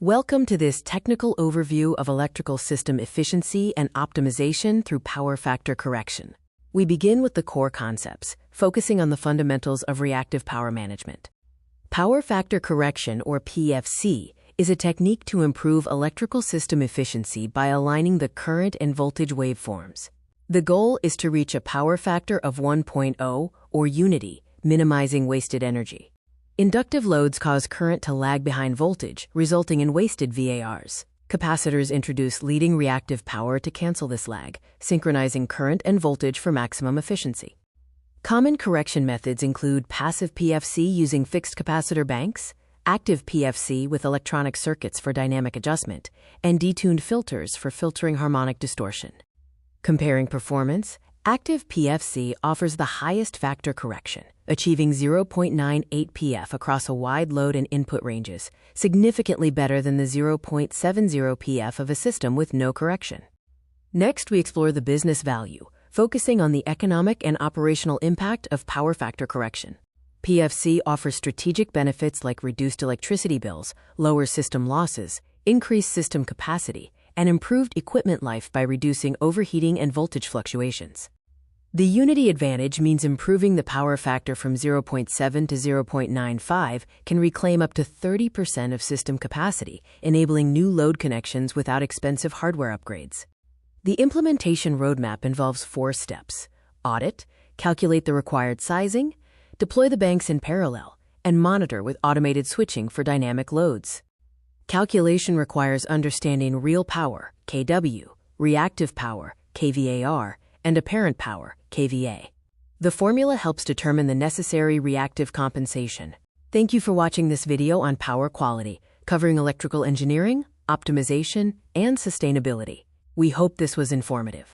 Welcome to this technical overview of electrical system efficiency and optimization through power factor correction. We begin with the core concepts, focusing on the fundamentals of reactive power management. Power factor correction, or PFC, is a technique to improve electrical system efficiency by aligning the current and voltage waveforms. The goal is to reach a power factor of 1.0 or unity, minimizing wasted energy. Inductive loads cause current to lag behind voltage, resulting in wasted VARs. Capacitors introduce leading reactive power to cancel this lag, synchronizing current and voltage for maximum efficiency. Common correction methods include passive PFC using fixed capacitor banks, active PFC with electronic circuits for dynamic adjustment, and detuned filters for filtering harmonic distortion. Comparing performance, active PFC offers the highest factor correction, achieving 0.98 pf across a wide load and input ranges, significantly better than the 0.70 pf of a system with no correction. Next, we explore the business value, focusing on the economic and operational impact of power factor correction. PFC offers strategic benefits like reduced electricity bills, lower system losses, increased system capacity, and improved equipment life by reducing overheating and voltage fluctuations. The unity advantage means improving the power factor from 0.7 to 0.95 can reclaim up to 30% of system capacity, enabling new load connections without expensive hardware upgrades. The implementation roadmap involves 4 steps: audit, calculate the required sizing, deploy the banks in parallel, and monitor with automated switching for dynamic loads. Calculation requires understanding real power, kW, reactive power, kVAR, and apparent power, kVA. The formula helps determine the necessary reactive compensation. Thank you for watching this video on power quality, covering electrical engineering, optimization, and sustainability. We hope this was informative.